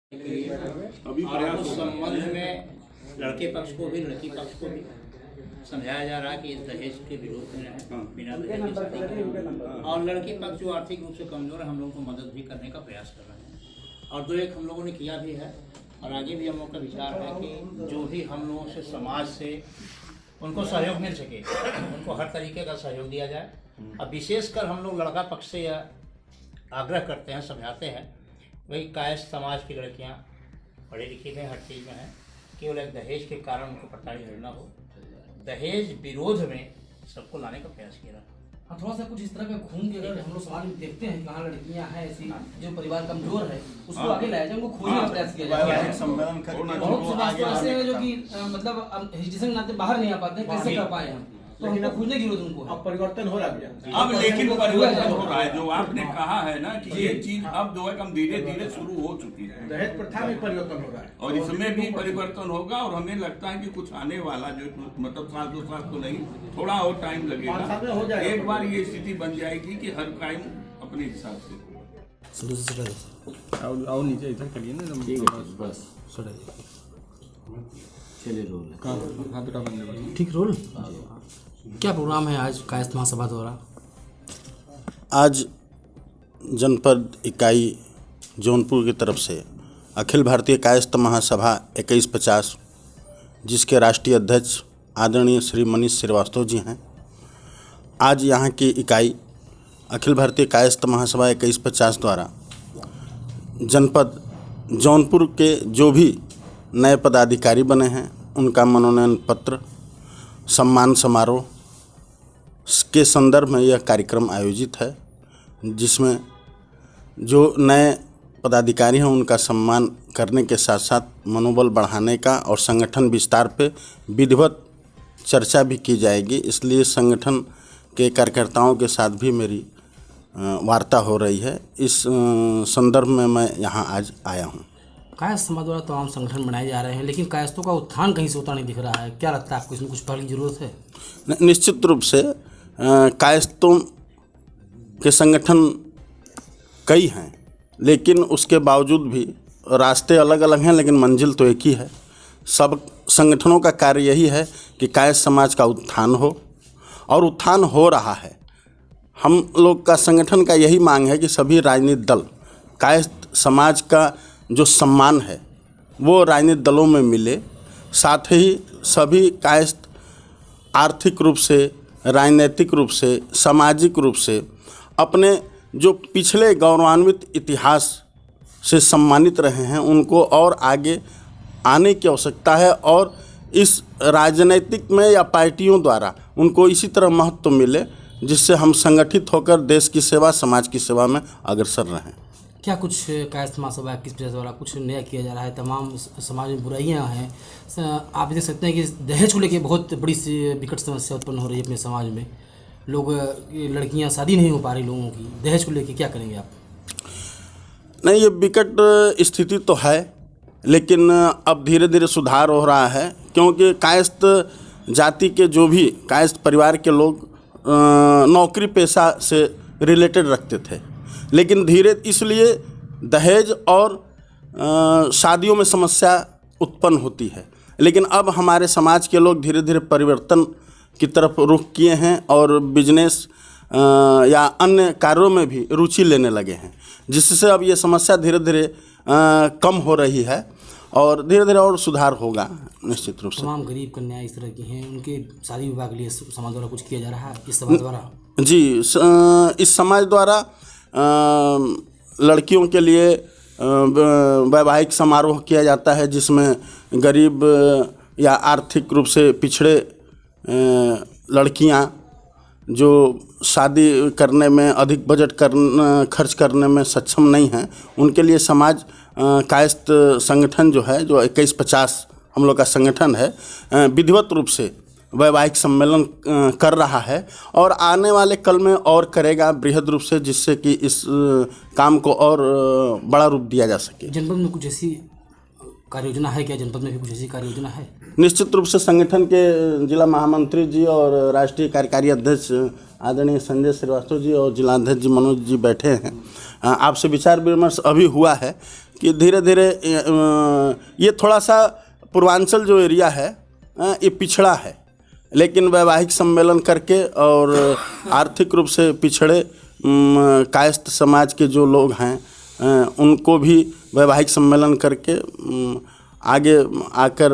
और उस संबंध में लड़के पक्ष को भी लड़की पक्ष को भी समझाया जा रहा है कि इस दहेज के विरोध में है, बिना दहेज की शादी करें। और लड़की पक्ष जो आर्थिक रूप से कमजोर है, हम लोगों को मदद भी करने का प्रयास कर रहे हैं। और 2-1 हम लोगों ने किया भी है और आगे भी हम लोगों का विचार है कि जो भी हम लोगों से समाज से उनको सहयोग मिल सके, उनको हर तरीके का सहयोग दिया जाए। अब विशेषकर हम लोग लड़का पक्ष से यह आग्रह करते हैं, समझाते हैं, वही कायस्थ समाज की लड़कियां पढ़ी लिखी में हर चीज़ में हैं, केवल एक दहेज के कारण उनको परेशानी न हो। दहेज विरोध में सबको लाने का प्रयास किया। हाँ, थोड़ा सा कुछ इस तरह का घूम के अगर हम लोग समाज में देखते हैं कहाँ लड़कियां हैं ऐसी जो परिवार कमजोर है, उसको आगे लाया जाए, उनको खोजने का प्रयास किया जाए। बहुत से वास्तव ऐसे हैं जो कि मतलब हिस्ट्री नाते बाहर नहीं आ पाते, कैसे कर पाए हम, तो हमको खोजने की जरूरत उनको। अब परिवर्तन हो रहा है, अब लेकिन परिवर्तन हो रहा है। जो आपने कहा है ना कि ये चीज अब जो है कम धीरे धीरे शुरू हो चुकी है। दहेज प्रथा में परिवर्तन हो रहा है और इसमें भी परिवर्तन होगा और हमें लगता है कि कुछ आने वाला जो मतलब 1-2 साल तो नहीं, थोड़ा और टाइम लगेगा। एक बार ये स्थिति बन जाएगी कि हर क्राइम अपने हिसाब से। आओ नीचे इधर करिए ना, ठीक है बस चलिए रोल हाथ का बंदे ठीक रोल। क्या प्रोग्राम है आज कायस्थ महासभा द्वारा? आज जनपद इकाई जौनपुर की तरफ से अखिल भारतीय कायस्थ महासभा 2150, जिसके राष्ट्रीय अध्यक्ष आदरणीय श्री मनीष श्रीवास्तव जी हैं, आज यहाँ की इकाई अखिल भारतीय कायस्थ महासभा 2150 द्वारा जनपद जौनपुर के जो भी नए पदाधिकारी बने हैं उनका मनोनयन पत्र सम्मान समारोह के संदर्भ में यह कार्यक्रम आयोजित है, जिसमें जो नए पदाधिकारी हैं उनका सम्मान करने के साथ साथ मनोबल बढ़ाने का और संगठन विस्तार पे विधिवत चर्चा भी की जाएगी। इसलिए संगठन के कार्यकर्ताओं के साथ भी मेरी वार्ता हो रही है। इस संदर्भ में मैं यहाँ आज आया हूँ। कायस्थ समाज द्वारा तमाम संगठन बनाए जा रहे हैं, लेकिन कायस्थों का उत्थान कहीं से होता नहीं दिख रहा है। क्या लगता है आपको, इसमें कुछ पहल की जरूरत है? निश्चित रूप से कायस्थों के संगठन कई हैं, लेकिन उसके बावजूद भी रास्ते अलग अलग हैं, लेकिन मंजिल तो एक ही है। सब संगठनों का कार्य यही है कि कायस्थ समाज का उत्थान हो, और उत्थान हो रहा है। हम लोग का संगठन का यही मांग है कि सभी राजनीतिक दल कायस्थ समाज का जो सम्मान है वो राजनीतिक दलों में मिले, साथ ही सभी कायस्थ आर्थिक रूप से, राजनीतिक रूप से, सामाजिक रूप से अपने जो पिछले गौरवान्वित इतिहास से सम्मानित रहे हैं उनको और आगे आने की आवश्यकता है। और इस राजनीतिक में या पार्टियों द्वारा उनको इसी तरह महत्व मिले, जिससे हम संगठित होकर देश की सेवा, समाज की सेवा में अग्रसर रहें। क्या कुछ कायस्थ महासभा 2150 द्वारा कुछ नया किया जा रहा है? तमाम समाज में बुराइयां हैं, आप देख सकते हैं कि दहेज को लेकर बहुत बड़ी सी विकट समस्या उत्पन्न हो रही है अपने समाज में। लोग, लड़कियां शादी नहीं हो पा रही लोगों की, दहेज को लेकर क्या करेंगे आप? नहीं, ये विकट स्थिति तो है, लेकिन अब धीरे धीरे सुधार हो रहा है, क्योंकि कायस्थ जाति के जो भी कायस्थ परिवार के लोग नौकरी पेशा से रिलेटेड रखते थे, लेकिन धीरे इसलिए दहेज और शादियों में समस्या उत्पन्न होती है। लेकिन अब हमारे समाज के लोग धीरे धीरे परिवर्तन की तरफ रुख किए हैं और बिजनेस या अन्य कार्यों में भी रुचि लेने लगे हैं, जिससे अब ये समस्या धीरे धीरे कम हो रही है और धीरे धीरे और सुधार होगा निश्चित रूप से। तमाम गरीब कन्याएं इस तरह की हैं, उनके शादी विवाह के लिए समाज द्वारा कुछ किया जा रहा है इस समाज द्वारा? जी, इस समाज द्वारा लड़कियों के लिए वैवाहिक समारोह किया जाता है, जिसमें गरीब या आर्थिक रूप से पिछड़े लड़कियां जो शादी करने में अधिक बजट खर्च करने में सक्षम नहीं हैं, उनके लिए समाज कायस्थ संगठन जो है, जो 2150 हम लोग का संगठन है, विधिवत रूप से वैवाहिक सम्मेलन कर रहा है और आने वाले कल में और करेगा बृहद रूप से, जिससे कि इस काम को और बड़ा रूप दिया जा सके। जनपद में कुछ ऐसी कार्य योजना है क्या? जनपद में भी कुछ ऐसी कार्य योजना है? निश्चित रूप से संगठन के जिला महामंत्री जी और राष्ट्रीय कार्यकारी अध्यक्ष आदरणीय संजय श्रीवास्तव जी और जिलाध्यक्ष जी मनोज जी बैठे हैं। आपसे विचार विमर्श अभी हुआ है कि धीरे धीरे ये थोड़ा सा पूर्वांचल जो एरिया है ये पिछड़ा है, लेकिन वैवाहिक सम्मेलन करके और आर्थिक रूप से पिछड़े कायस्थ समाज के जो लोग हैं उनको भी वैवाहिक सम्मेलन करके आगे आकर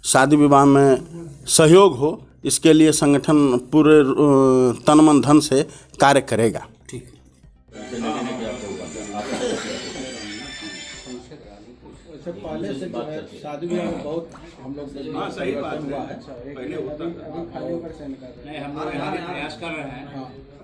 शादी विवाह में सहयोग हो, इसके लिए संगठन पूरे तन मन धन से कार्य करेगा। ठीक। पहले से जो है शादी विवाह में बहुत हम लोग हाँ सही बात है, पहले होता था। नहीं, हम लोग यहाँ भी प्रयास कर रहे हैं